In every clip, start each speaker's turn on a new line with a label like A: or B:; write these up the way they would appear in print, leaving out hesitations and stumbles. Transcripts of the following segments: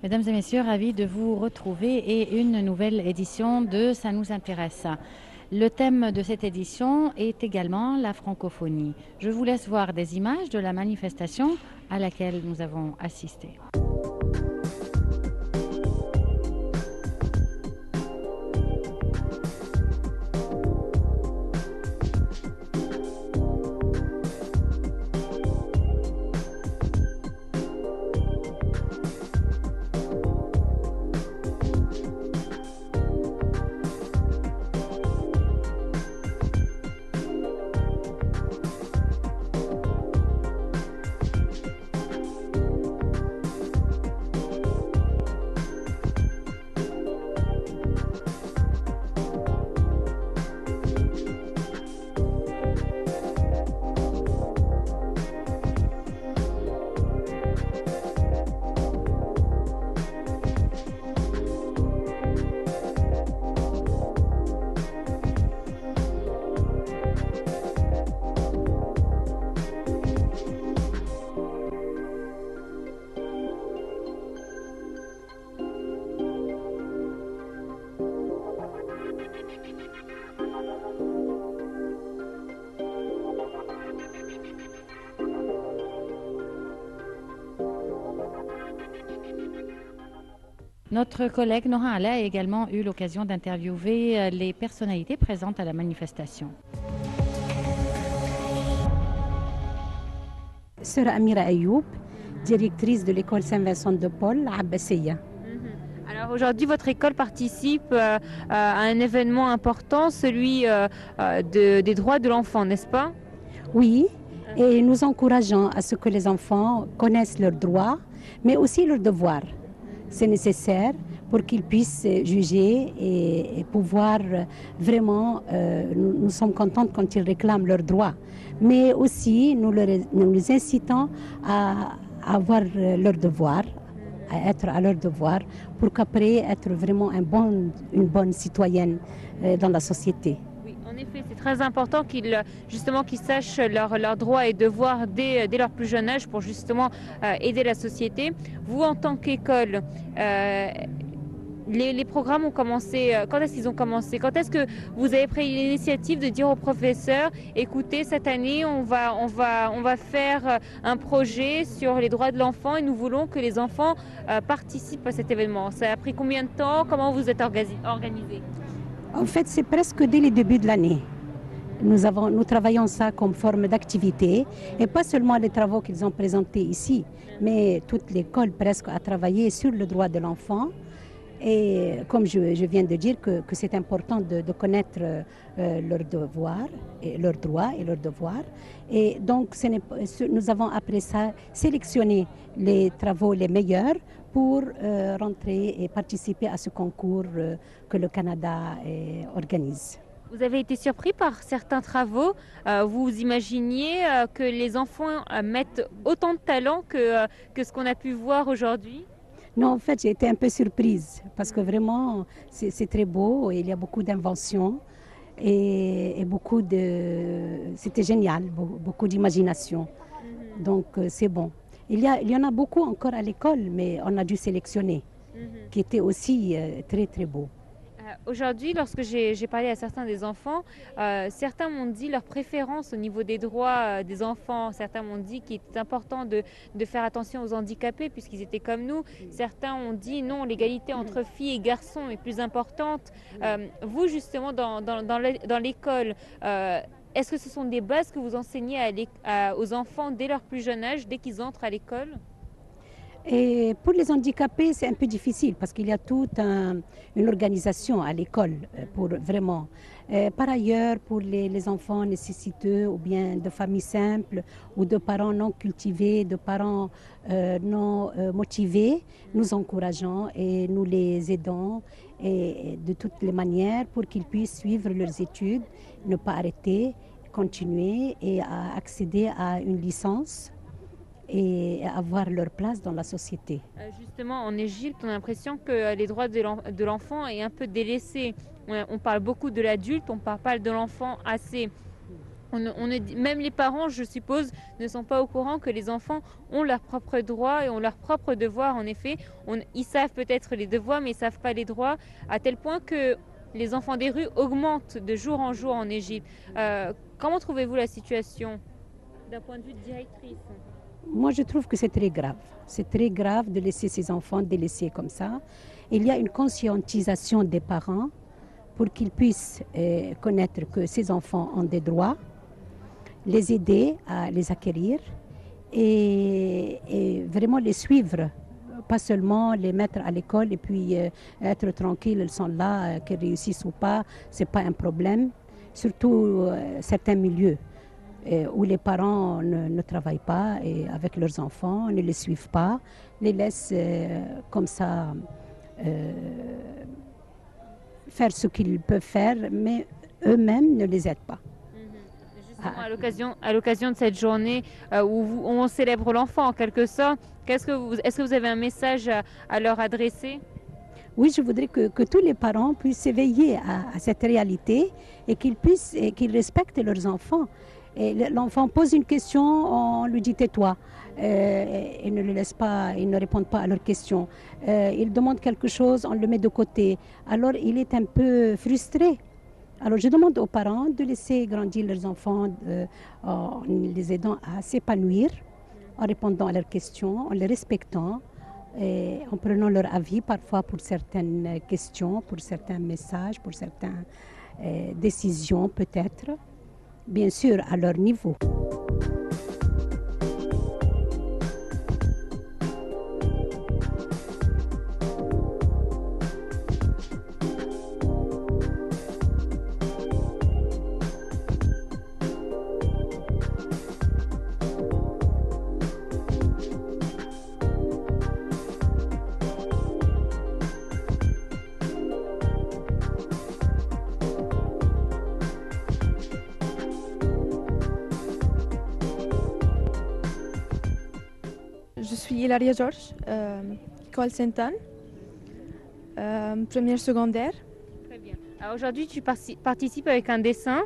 A: Mesdames et messieurs, ravis de vous retrouver et une nouvelle édition de Ça nous intéresse. Le thème de cette édition est également la francophonie. Je vous laisse voir des images de la manifestation à laquelle nous avons assisté. Notre collègue Nora Ala a également eu l'occasion d'interviewer les personnalités présentes à la manifestation.
B: Sœur Amira Ayoub, directrice de l'école Saint-Vincent de Paul à Abbassia.
C: Alors aujourd'hui, votre école participe à un événement important, celui des droits de l'enfant, n'est-ce pas?
B: Oui, et nous encourageons à ce que les enfants connaissent leurs droits, mais aussi leurs devoirs. C'est nécessaire pour qu'ils puissent juger et pouvoir vraiment, nous sommes contents quand ils réclament leurs droits, mais aussi nous les incitons à avoir leurs devoirs, à être à leurs devoirs, pour qu'après être vraiment une bonne citoyenne dans la société.
C: Oui, en effet, c'est très important qu'ils sachent leurs droits et devoirs dès leur plus jeune âge pour justement aider la société. Vous, en tant qu'école, les programmes ont commencé, quand est-ce qu'ils ont commencé? Quand est-ce que vous avez pris l'initiative de dire aux professeurs, écoutez, cette année, on va faire un projet sur les droits de l'enfant et nous voulons que les enfants participent à cet événement? Ça a pris combien de temps? Comment vous êtes organisé?
B: En fait, c'est presque dès le début de l'année. Nous travaillons ça comme forme d'activité, et pas seulement les travaux qu'ils ont présentés ici, mais toute l'école presque a travaillé sur le droit de l'enfant. Et comme je viens de dire que c'est important de connaître leurs devoirs, et leurs droits et leurs devoirs. Et donc nous avons après ça sélectionné les travaux les meilleurs pour rentrer et participer à ce concours que le Canada organise.
C: Vous avez été surpris par certains travaux. Vous imaginiez que les enfants mettent autant de talent que ce qu'on a pu voir aujourd'hui?
B: Non, en fait, j'ai été un peu surprise parce que vraiment, c'est très beau. Il y a beaucoup d'inventions et c'était génial, beaucoup d'imagination. Donc, c'est bon. Il y en a beaucoup encore à l'école, mais on a dû sélectionner, qui était aussi très, très beau.
C: Aujourd'hui, lorsque j'ai parlé à certains des enfants, certains m'ont dit leur préférence au niveau des droits des enfants. Certains m'ont dit qu'il était important de faire attention aux handicapés puisqu'ils étaient comme nous. Certains ont dit non, l'égalité entre filles et garçons est plus importante. Vous, justement, dans l'école, est-ce que ce sont des bases que vous enseignez aux enfants dès leur plus jeune âge, dès qu'ils entrent à l'école?
B: Et pour les handicapés, c'est un peu difficile parce qu'il y a toute une organisation à l'école pour vraiment. Par ailleurs, pour les enfants nécessiteux ou bien de familles simples ou de parents non cultivés, de parents non motivés, nous encourageons et nous les aidons et de toutes les manières pour qu'ils puissent suivre leurs études, ne pas arrêter, continuer et accéder à une licence et avoir leur place dans la société.
C: Justement, en Égypte, on a l'impression que les droits de l'enfant est un peu délaissé. On parle beaucoup de l'adulte, on ne parle pas de l'enfant assez. Même les parents, je suppose, ne sont pas au courant que les enfants ont leurs propres droits et ont leurs propres devoirs. En effet, ils savent peut-être les devoirs, mais ils ne savent pas les droits, à tel point que les enfants des rues augmentent de jour en jour en Égypte. Comment trouvez-vous la situation d'un point de vue de directrice?
B: Moi, je trouve que c'est très grave. C'est très grave de laisser ces enfants délaissés comme ça. Il y a une conscientisation des parents pour qu'ils puissent connaître que ces enfants ont des droits, les aider à les acquérir et vraiment les suivre, pas seulement les mettre à l'école et puis être tranquille, ils sont là, qu'ils réussissent ou pas, c'est pas un problème, surtout certains milieux où les parents ne travaillent pas et avec leurs enfants, ne les suivent pas, les laissent comme ça faire ce qu'ils peuvent faire, mais eux-mêmes ne les aident pas.
C: Justement, à l'occasion de cette journée où on célèbre l'enfant en quelque sorte, est-ce que vous avez un message à leur adresser?
B: Oui, je voudrais que tous les parents puissent s'éveiller à cette réalité et qu'ils respectent leurs enfants. L'enfant pose une question, on lui dit tais-toi. Il ne le laisse pas, il ne répond pas à leurs questions. Il demande quelque chose, on le met de côté. Alors il est un peu frustré. Alors je demande aux parents de laisser grandir leurs enfants en les aidant à s'épanouir, en répondant à leurs questions, en les respectant, et en prenant leur avis parfois pour certaines questions, pour certains messages, pour certaines décisions peut-être, bien sûr à leur niveau.
D: Je suis Hilaria Georges, école Sainte-Anne, première secondaire.
C: Très bien. Alors aujourd'hui, tu participes avec un dessin.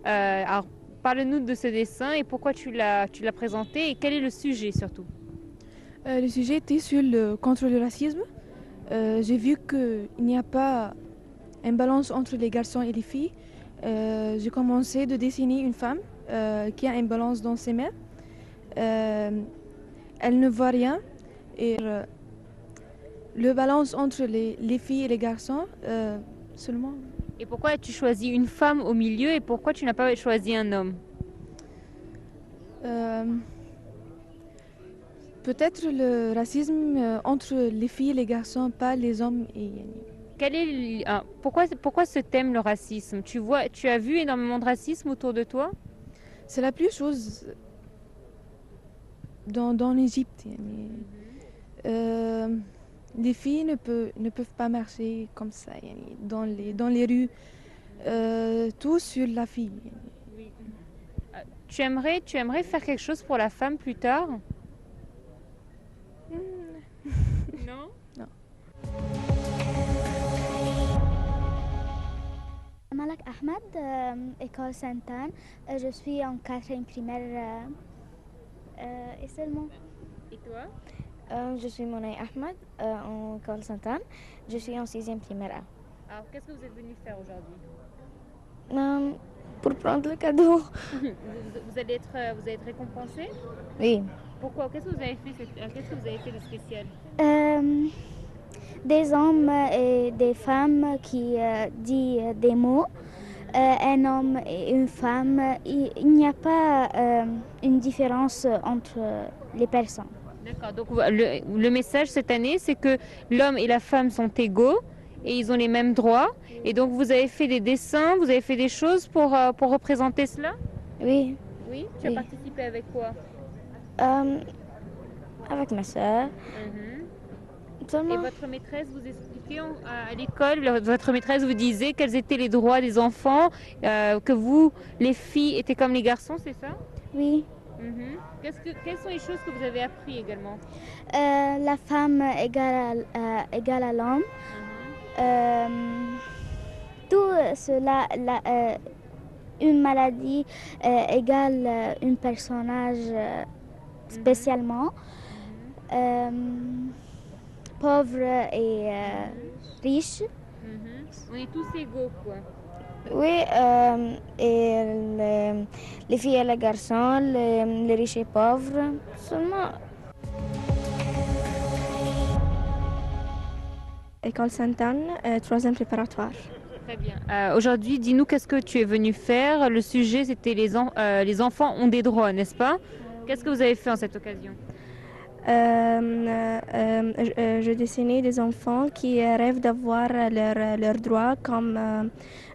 C: Alors parle-nous de ce dessin et pourquoi tu l'as présenté et quel est le sujet surtout?
D: Le sujet était contre le racisme. J'ai vu qu'il n'y a pas une balance entre les garçons et les filles. J'ai commencé de dessiner une femme qui a une balance dans ses mains. Elle ne voit rien et le balance entre les filles et les garçons seulement.
C: Et pourquoi as-tu choisi une femme au milieu et pourquoi tu n'as pas choisi un homme?
D: Peut-être le racisme entre les filles et les garçons, pas les hommes.
C: Pourquoi ce thème, le racisme? Tu as vu énormément de racisme autour de toi?
D: C'est la plus chose dans l'Égypte. Les filles ne peuvent pas marcher comme ça dans les rues, tout sur la fille.
C: Oui. Tu aimerais faire quelque chose pour la femme plus tard? Non?
D: Non.
E: Malak Ahmed, école Sainte-Anne. Je suis en 4e primaire et seulement.
C: Et toi?
F: Je suis Monaï Ahmed, en école Sainte-Anne. Je suis en 6e primaire A.
C: Alors, qu'est-ce que vous êtes venu faire aujourd'hui?
F: Pour prendre le cadeau.
C: Vous allez être récompensé?
F: Oui.
C: Pourquoi? Qu'est-ce que vous avez fait de spécial?
E: Des hommes et des femmes qui disent des mots. Un homme et une femme. Il n'y a pas une différence entre les personnes.
C: D'accord. Donc le message cette année, c'est que l'homme et la femme sont égaux et ils ont les mêmes droits. Et donc vous avez fait des dessins, vous avez fait des choses pour représenter cela?
F: Oui.
C: Oui. Tu as participé avec quoi?
F: Avec ma soeur.
C: Et votre maîtresse vous expliquait à l'école, votre maîtresse vous disait quels étaient les droits des enfants, que vous, les filles, étaient comme les garçons, c'est ça?
E: Oui.
C: Quelles sont les choses que vous avez appris également?
E: La femme égale à l'homme. Tout cela, une maladie égale un personnage spécialement pauvre et riche.
C: On est tous égaux, quoi.
F: Oui, et les filles et les garçons, les riches et pauvres, seulement.
G: École Sainte-Anne, troisième préparatoire.
C: Très bien. Aujourd'hui, dis-nous qu'est-ce que tu es venu faire. Le sujet, c'était les enfants ont des droits, n'est-ce pas? Qu'est-ce que vous avez fait en cette occasion?
G: Je dessinais des enfants qui rêvent d'avoir leurs droits comme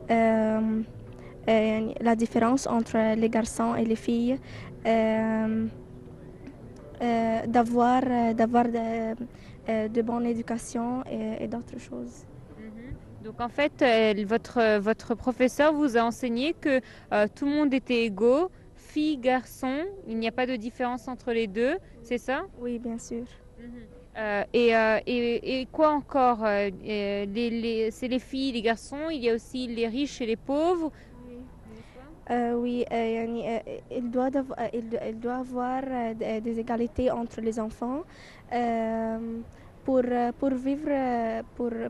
G: la différence entre les garçons et les filles, d'avoir de bonne éducation et d'autres choses.
C: Donc en fait, votre professeur vous a enseigné que tout le monde était égaux, filles, garçons, il n'y a pas de différence entre les deux, c'est ça?
G: Oui, bien sûr.
C: Et quoi encore? C'est les filles, les garçons, il y a aussi les riches et les pauvres.
G: Oui, il doit avoir des égalités entre les enfants pour vivre,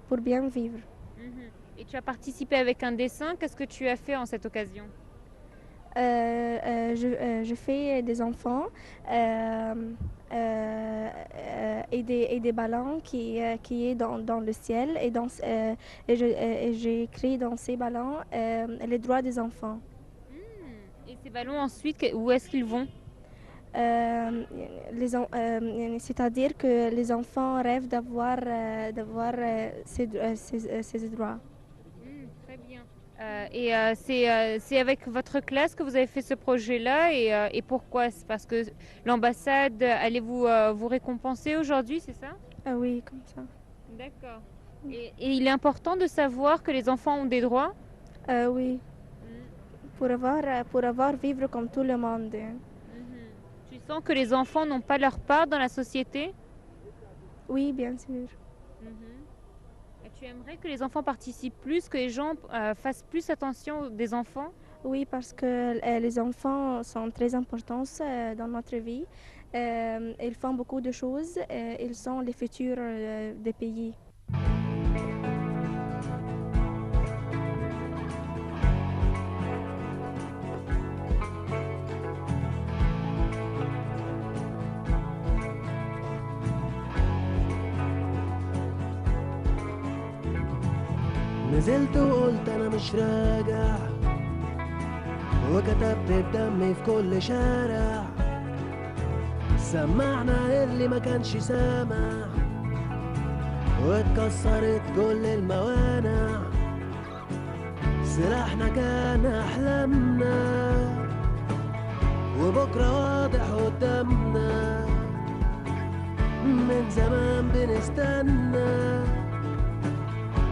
G: pour bien vivre.
C: Et tu as participé avec un dessin. Qu'est-ce que tu as fait en cette occasion?
G: Je fais des enfants et des ballons qui est dans le ciel et j'ai écrit dans ces ballons les droits des enfants.
C: Et ces ballons ensuite, où est-ce qu'ils vont?
G: C'est-à-dire que les enfants rêvent d'avoir ces droits.
C: Très bien. C'est avec votre classe que vous avez fait ce projet-là et pourquoi? C'est parce que l'ambassade allait vous récompenser aujourd'hui, c'est ça?
G: Oui, comme ça.
C: D'accord. Et il est important de savoir que les enfants ont des droits?
G: Oui. Pour avoir vivre comme tout le monde.
C: Tu sens que les enfants n'ont pas leur part dans la société?
G: Oui, bien sûr.
C: Et tu aimerais que les enfants participent plus, que les gens fassent plus attention des enfants?
G: Oui, parce que les enfants sont très importants dans notre vie. Ils font beaucoup de choses. Ils sont les futurs des pays.
H: نزلت وقلت انا مش راجع وكتبت بدمي في كل شارع سمعنا اللي ما كانش سامع واتكسرت كل الموانع سلاحنا كان احلامنا وبكره واضح قدامنا من زمان بنستنى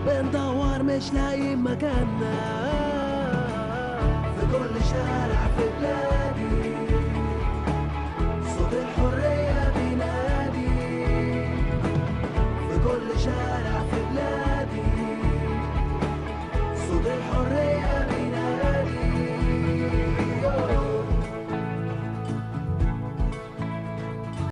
H: بندور مش لاقيين مكاننا في كل شارع